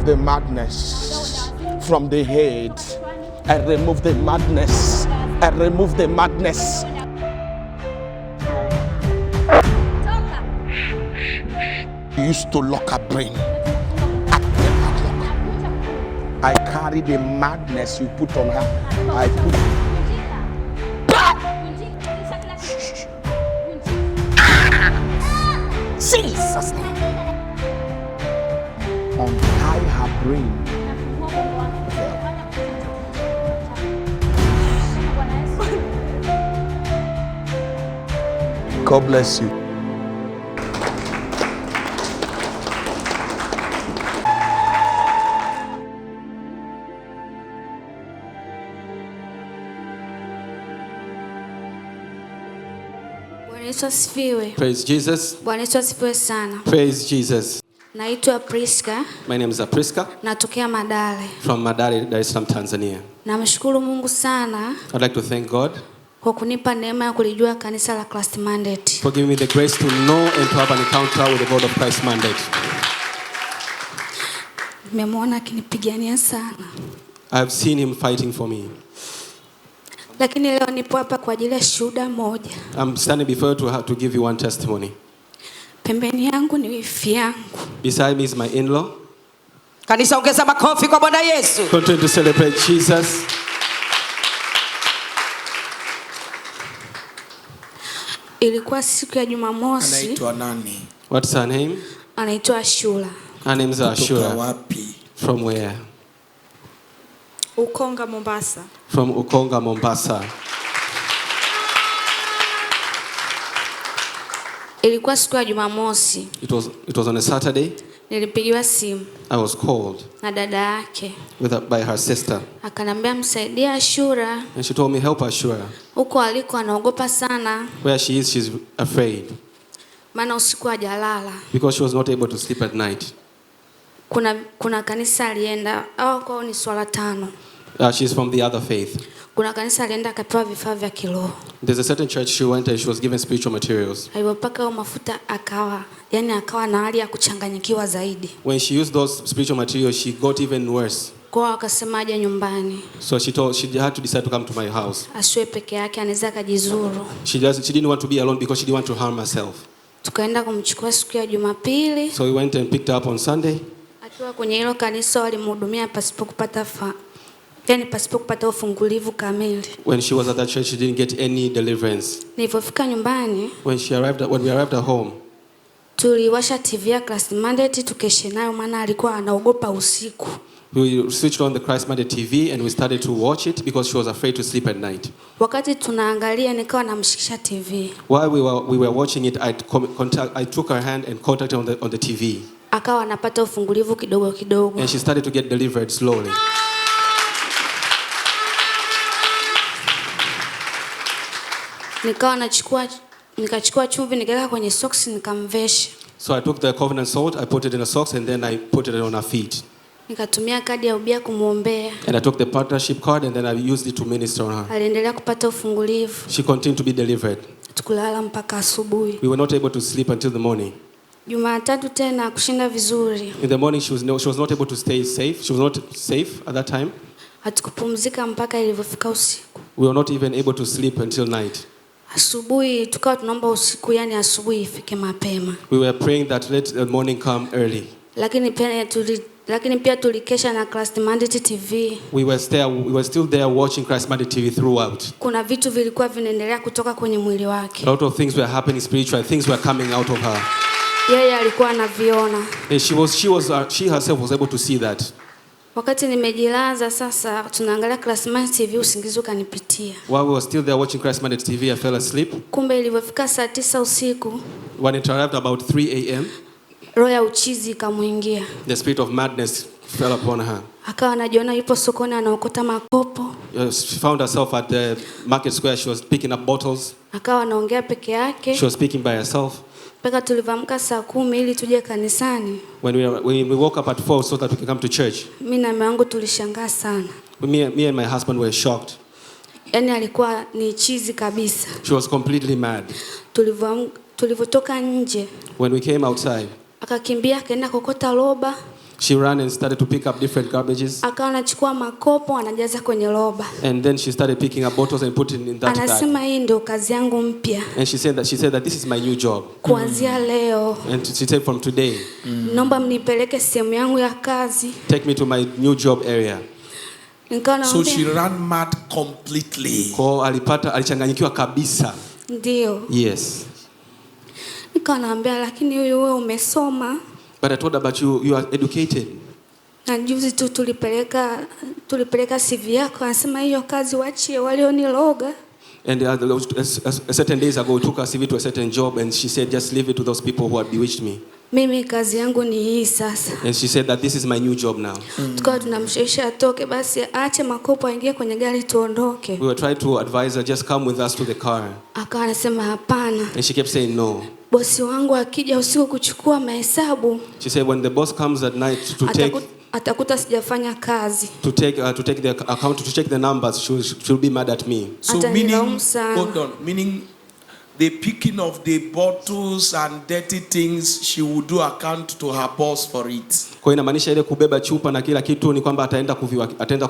remove the madness from the head. I remove the madness. I remove the madness. You used to lock a brain. I carry the madness you put on her. I put. Jesus name. Untie her brain. God bless you. Praise Jesus. Praise Jesus. Naitwa Priska. My name is Priska. Natokea Madale. From Madale, Dar es Salaam, Tanzania. Namshukuru Mungu sana. I'd like to thank God kwa kunipa neema ya kulijua kanisa la Christ Mandate. For giving me the grace to know and to have an encounter with the God of Christ Mandate. Nimemwona akinipigania sana. I have seen him fighting for me. Lakini leo nipo hapa kwa ajili ya shuhuda moja. I'm standing before you to give you one testimony. Pembeni yangu ni wifi yangu. Beside me is my in-law. Kanisa ongeza makofi kwa Bwana Yesu. Continue to celebrate Jesus. Ilikuwa siku ya Jumamosi. Anaitwa nani? What's her name? Anaitwa Ashura. Her name is Ashura. Wapi? From where? Ukonga, Mombasa. From Ukonga, Mombasa. Ilikuwa siku ya Jumamosi. It was on a Saturday. Nilipigiwa simu. I was called na dada yake by her sister. Akanambia msaidie Ashura. And she told me help Ashura. Huko aliko anaogopa sana. Where she is, she's afraid. Maana usiku hajalala. Because she was not able to sleep at night. Kuna kanisa alienda kwao ni swala 5. She's from the other faith. Kuna kanisa alienda akapewa vifaa vya kiroho. There's a certain church she went and she was given spiritual materials. Alipopaka mafuta akawa na hali ya kuchanganyikiwa zaidi. When she used those spiritual materials, she got even worse. Kwa akasemaje nyumbani. So she had to decide to come to my house. Asiwe peke yake, anaweza kujizuru. She didn't want to be alone because she didn't want to harm herself. Tukaenda kumchukua siku ya Jumapili. So we went and picked her up on Sunday. Akiwa kwenye hilo kanisa walimhudumia pasipo kupata ufungulivu kamili. When she was at that church, she didn't get any deliverance. Nilipofika nyumbani, when we arrived at home, tuliwasha TV ya Christ Mandate tukeshe nayo maana alikuwa anaogopa usiku. We switched on the Christ Mandate TV and we started to watch it because she was afraid to sleep at night. Wakati tunaangalia nikawa namshikisha TV. While we were watching it, I took her hand and contacted on the TV. Akawa anapata ufungulivu kidogo kidogo. And she started to get delivered slowly. Nikachukua chumvi nikaweka kwenye socks nikamvesha. So I took the covenant salt, I put it in a socks and then I put it on her feet. Nikatumia kadi ya ubia kumuombea. And I took the partnership card and then I used it to minister on her. Aliendelea kupata ufungulivu. She continued to be delivered. Tukulala mpaka asubuhi. We were not able to sleep until the morning. Jumatatu tena kushinda vizuri. In the morning she was not able to stay safe. She was not safe at that time. Hatukupumzika mpaka ilipofika usiku. We were not even able to sleep until night. Asubuhi tukawa tunaomba usiku, yani asubuhi ifike mapema. We were praying that let the morning come early. Lakini pia tulikesha na Christ Mandate TV. We were still there watching Christ Mandate TV throughout. Kuna vitu vilikuwa vinaendelea kutoka kwenye mwili wake. A lot of things were happening spiritual. Things were coming out of her. Yeye alikuwa anaviona. And she herself was able to see that. Wakati nimejilaza sasa tunaangalia Christ Mandate TV usingizi ukanipitia. While we were still there watching Christ Mandate TV, I fell asleep. Kumbe ilipofika saa 9 usiku. When it arrived about 3 a.m. roho ya uchizi ikamuingia. The spirit of madness fell upon her. Akawa anajiona yupo sokoni anaokota makopo. She found herself at the market square. She was picking up bottles. Akawa anaongea peke yake. She was speaking by herself. Mpaka tulivamka saa 10 ili tuje kanisani. When we woke up at 4 so that we could come to church. Mimi na mume wangu tulishangaa sana. Me and my husband were shocked. Yaani alikuwa ni chizi kabisa. She was completely mad. Tulivotoka nje. When we came outside. Akakimbia akaenda kokota roba. She ran and started to pick up different garbages. Akawa anachukua makopo anajaza kwenye roba. And then she started picking up bottles and putting in that bag. Anasema hii ndio kazi yangu mpya. And she said that this is my new job. Kuanzia leo. And she said from today. Naomba mnipeleke sehemu yangu ya kazi. Take me to my new job area. So she ran mad completely. Kwa alichanganyikiwa kabisa. Ndio. Yes. Nikamwambia lakini wewe umesoma. But I told her, but you are educated. Na juzi tu tulipeleka CV yako, anasema hiyo kazi waachie walioniloga. And a certain days ago, we took her CV to a certain job, and she said, just leave it to those people who had bewitched me. Mimi kazi yangu ni hii sasa. And she said that this is my new job now. Tukawa tunamshawisha atoke basi aache makopo aingie kwenye gari tuondoke. We were trying to advise her, just come with us to the car. Akawa anasema hapana. And she kept saying no. Bosi wangu akija usiku kuchukua mahesabu. She said when the boss comes at night atakuta sijafanya kazi. To take the account, to check the numbers, she'll be mad at me. So meaning the picking of the bottles and dirty things, she would do account to her boss for it. Kwa inamaanisha ile kubeba chupa na kila kitu ni kwamba ataenda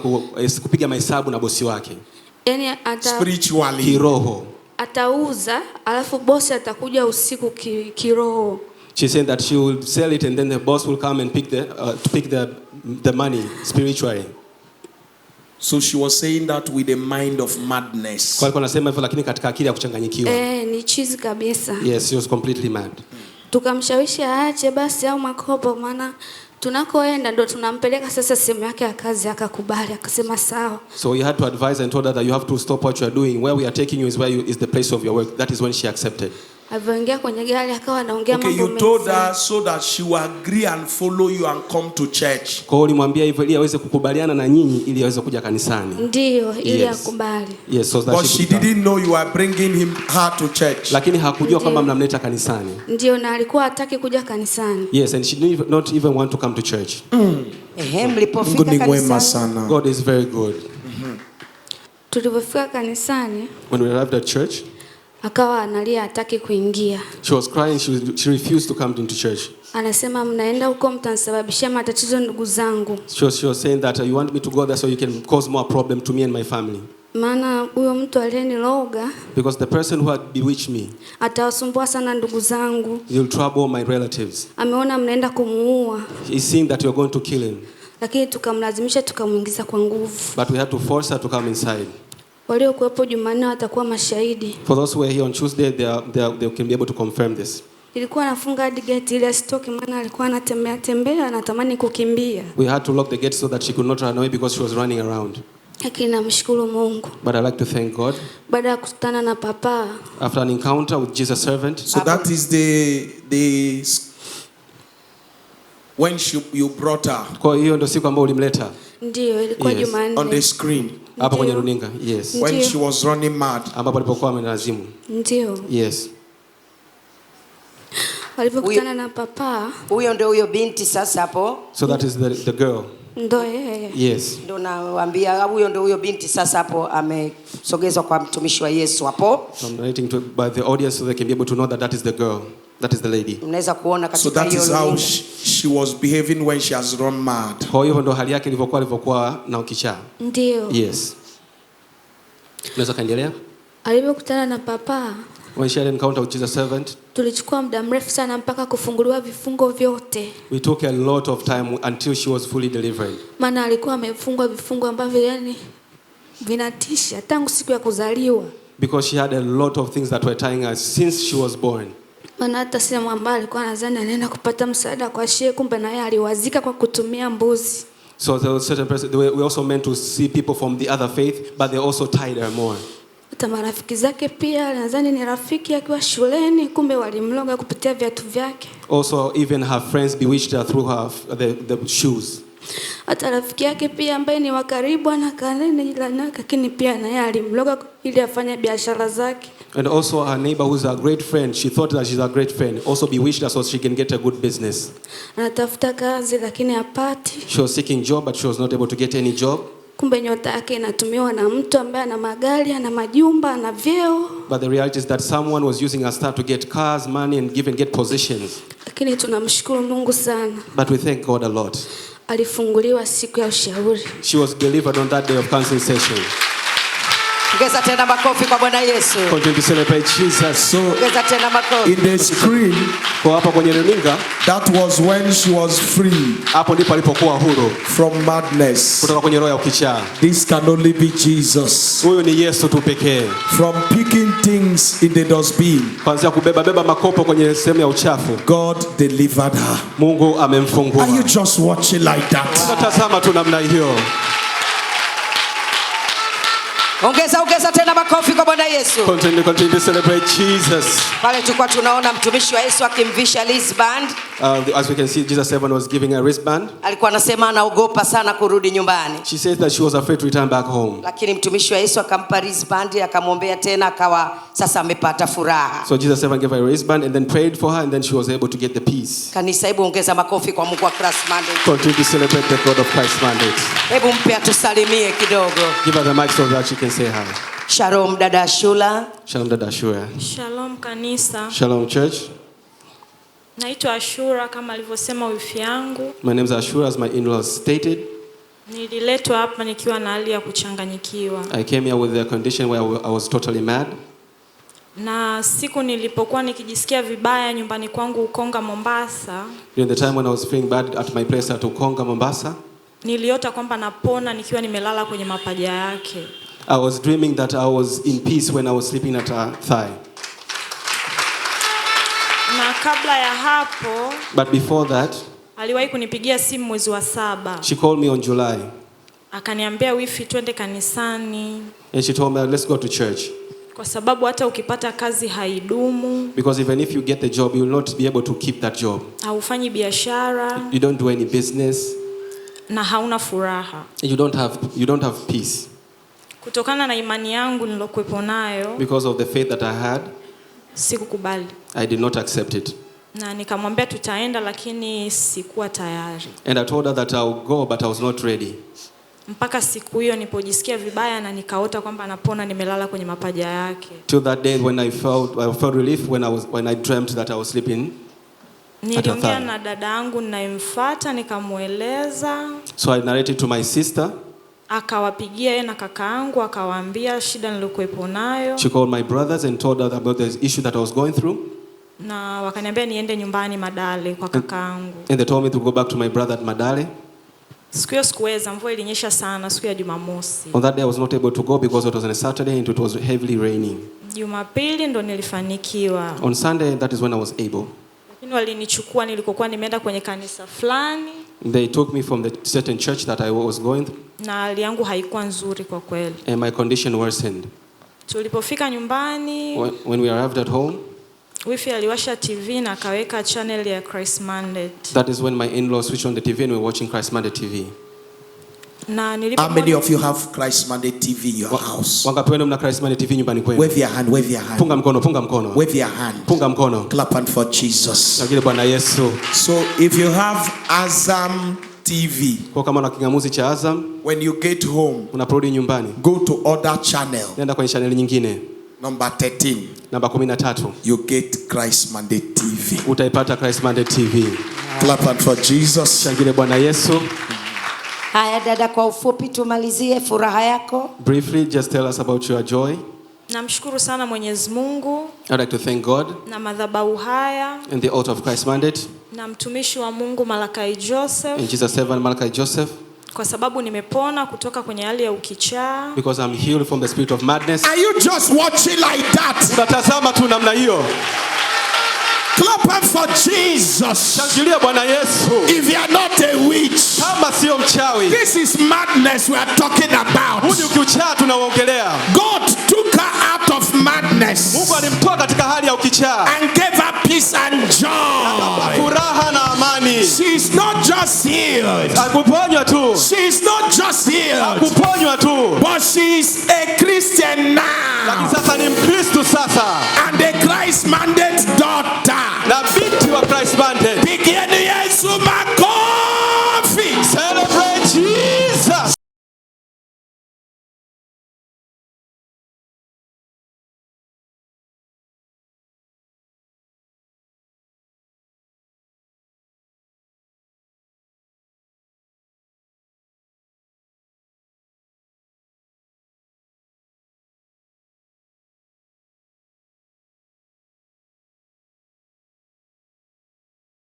kupiga mahesabu na bosi wake. Yaani spiritually. Kiroho. Atauza alafu bosi atakuja usiku kiroho. She said that she will sell it and then the boss will come and pick the money spiritually. So she was saying that with a mind of madness. Kwa anasema hivyo lakini katika akili ya kuchanganyikiwa. Ni chizi kabisa. Yes, she was completely mad. Tukamshawishi aache basi au makopo, maana tunakoenda ndo tunampeleka sasa sehemu yake ya kazi, akakubali akasema sawa. So we had to advise and told her that you have to stop what you are doing. Where we are taking you is the place of your work. That is when she accepted. Alipoingia kwenye gari akawa anaongea mambo mengi. Okay, you told her so that she will agree and follow you and come to church. Kwa hiyo ulimwambia hivyo ili aweze kukubaliana na nyinyi ili aweze kuja kanisani. Ndio, ili akubali. Yes, so that but she didn't know you are bringing her to church. Lakini hakujua kwamba mnamleta kanisani. Ndio, na alikuwa hataki kuja kanisani. Yes, and she did not even want to come to church. Mlipofika kanisani. God is very good. Tulipofika kanisani, when we arrived at church, akawa analia hataki kuingia. She was crying, she refused to come into church. Anasema mnaenda huko mtanisababishia matatizo ndugu zangu. She was saying that you want me to go there so you can cause more problem to me and my family. Maana huyo mtu aliyeniloga, because the person who had bewitched me, atawasumbua sana ndugu zangu. He'll trouble my relatives. Ameona mnaenda kumuua. He's saying that you're going to kill him. Lakini tukamlazimisha tukamuingiza kwa nguvu. But we had to force her to come inside. Waliokuwepo Jumanne watakuwa mashahidi. For those who were here on Tuesday, they can be able to confirm this. Ilikuwa nafunga gate ili asitoke, maana alikuwa anatembea anatamani kukimbia. We had to lock the gate so that she could not run away because she was running around. Lakini namshukuru Mungu. But I like to thank God. Baada ya kukutana na papa, after an encounter with Jesus' servant. So that is the when you brought her. Kwa hiyo ndio siku ambayo ulimleta. Ndio, ilikuwa Jumanne. On the screen. Hapo kwenye runinga. Yes. When she was running mad. Ambapo alipokuwa amenazimu. Ndio. Yes. Walipokutana na papa. Huyo ndio huyo binti sasa hapo. So that is the girl. Ndio yeye. Yes. Ndio nawaambia huyo ndio huyo binti sasa hapo amesogezwa kwa mtumishi wa Yesu hapo. So I'm narrating by the audience so they can be able to know that that is the girl. That is the lady. Mnaweza kuona katika hiyo. So that is how she was behaving when she has run mad. Kwa hiyo ndio hali yake ilivyokuwa na ukichaa. Ndio. Yes. Unaweza kaendelea? Alipokutana na papa, when she had an encounter with Jesus' servant, tulichukua muda mrefu sana mpaka kufunguliwa vifungo vyote. We took a lot of time until she was fully delivered. Maana alikuwa amefungwa vifungo ambavyo yani vinatisha tangu siku ya kuzaliwa. Because she had a lot of things that were tying her since she was born. Maana hata sema ambaye alikuwa anazani anaenda kupata msaada kwa shehe, kumbe naye aliwazika kwa kutumia mbuzi. So there was certain person we also meant to see people from the other faith, but they also tied her more. Hata marafiki zake pia nadhani ni rafiki akiwa shuleni, kumbe walimloga kupitia viatu vyake. Also even her friends bewitched her through the shoes. Hata rafiki yake pia ambaye ni wa karibu anakanene ilana, lakini pia naye alimloga ili afanye biashara zake. And also her neighbor who's a great friend, she thought that she's a great friend, also bewitched her so she can get a good business. Anatafuta kazi lakini hapati. She was seeking job but she was not able to get any job. Kumbe nyota yake inatumiwa na mtu ambaye ana magari, ana majumba, ana vyeo. But the reality is that someone was using her star to get cars, money and get positions. Lakini tunamshukuru Mungu sana. But we thank God a lot. Alifunguliwa siku ya ushauri. She was delivered on that day of counseling session. Ongeza tena makofi kwa Bwana Yesu. Continue to celebrate Jesus. So Ongeza tena makofi. in the screen, Kwa hapa kwenye runinga, that was when she was free hapo ndipo alipokuwa huru from madness. kutoka kwenye roho ya ukichaa. This can only be Jesus. Huyu ni Yesu tu pekee. From picking things in the dustbin, Kwanza kubeba makopo kwenye sehemu ya uchafu, God delivered her. Mungu amemfungua. Are you just watching like that? Tazama tu namna hiyo. Ongeza tena makofi kwa Bwana Yesu. Continue to celebrate Jesus. Pale tulikuwa tunaona mtumishi wa Yesu akimvisha wristband. As we can see, Jesus 7 was giving a wristband. Alikuwa anasema anaogopa sana kurudi nyumbani. She said that she was afraid to return back home. Lakini mtumishi wa Yesu akampa wristband, akamwombea tena, akawa sasa amepata furaha. So Jesus 7 gave her a wristband and then prayed for her, and then she was able to get the peace. Kanisa, hebu ongeza makofi kwa Mungu wa Christ Mandate. Continue to celebrate the God of Christ mandate. Hebu mpe atusalimie kidogo. Give her the mic so that she can say hi. Shalom dada Ashura. Shalom dada Ashura. Shalom kanisa. Shalom church. Naitwa Ashura kama alivyosema wifi yangu. My name is Ashura, as my in-laws stated. Nililetwa hapa nikiwa na hali ya kuchanganyikiwa. I came here with a condition where I was totally mad. Na siku nilipokuwa nikijisikia vibaya nyumbani kwangu Ukonga Mombasa, During the time when I was feeling bad at my place at Ukonga Mombasa, niliota kwamba napona nikiwa nimelala kwenye mapaja yake. I was dreaming that I was in peace when I was sleeping at her thigh. Na kabla ya hapo, But before that, aliwahi kunipigia simu mwezi wa 7. she called me on July. Akaniambia wifi twende kanisani. And she told me, let's go to church. Kwa sababu hata ukipata kazi haidumu. Because even if you get the job, you will not be able to keep that job. Haufanyi biashara. You don't do any business. Na hauna furaha. And you don't have peace. Kutokana na imani yangu nilokuepo nayo, Because of the faith that I had, sikukubali. I did not accept it. Na nikamwambia tutaenda lakini sikuwa tayari. And I told her that I would go, but I was not ready. Mpaka siku hiyo nilipojisikia vibaya na nikaota kwamba napona nimelala kwenye mapaja yake. Till that day when I felt relief when I dreamt that I was sleeping. Niliongea na dada yangu ninayemfuata nikamueleza. So I narrated to my sister. Akawapigia yeye na kakaangu akawaambia shida nilokuepo nayo. She called my brothers and told them about the issue that I was going through. Na wakaniambia niende nyumbani Madale kwa kakaangu. And they told me to go back to my brother at Madale. Siku hiyo sikuweza, mvua ilinyesha sana siku ya Jumamosi. On that day I was not able to go because it was on a Saturday and it was heavily raining. Jumapili ndo nilifanikiwa. On Sunday, that is when I was able. Lakini walinichukua nilikokuwa nimeenda kwenye kanisa fulani. They took me from the certain church that I was going through. Na hali yangu haikuwa nzuri kwa kweli. And my condition worsened. Tulipofika nyumbani, When we arrived at home, wifi aliwasha TV na akaweka channel ya Christ Mandate. that is when my in-laws switched on the TV and we were watching Christ Mandate TV. Na How many of you have Christ Mandate TV in your house? Wangapi wenu mna Christ Mandate TV nyumbani kwenu? Wave your hand, wave your hand. Punga mkono. Wave your hand. Punga mkono. Clap hand for Jesus. Lakini Bwana Yesu. So if you have Azam TV, Kwa kama una kingamuzi cha Azam, when you get home, unaporudi nyumbani, go to other channel, nenda kwenye channel nyingine. number 13. Namba 13. You get Christ Mandate TV. Utaipata Christ Mandate TV. Clap hand for Jesus. Shangile Bwana Yesu. Haya dada, kwa ufupi tumalizie furaha yako. Briefly, just tell us about your joy. namshukuru sana Mwenyezi Mungu I'd like to thank God na madhabahu haya and the altar of Christ Mandate na mtumishi wa Mungu Malakai Joseph and Jesus 7 Malachi Joseph, kwa sababu nimepona kutoka kwenye hali ya ukichaa. because I'm healed from the spirit of madness. Are you just watching like that? Unatazama tu namna hiyo. Clap hand for Jesus. Shangilia Bwana Yesu. If you are not a witch, Kama sio mchawi. this is madness we are talking about. Huu ni ukichaa tunaoongelea. God took her out of madness Mungu alimtoa katika hali ya ukichaa. and gave her peace and joy. Furaha na amani. She is not just healed. Hakuponywa tu. She is not just healed, Hakuponywa tu. but she is a Christian Lakini now sasa ni Mkristo sasa. and a Christ Mandate daughter. Na binti wa Christ Mandate. Pigieni Yesu makofi.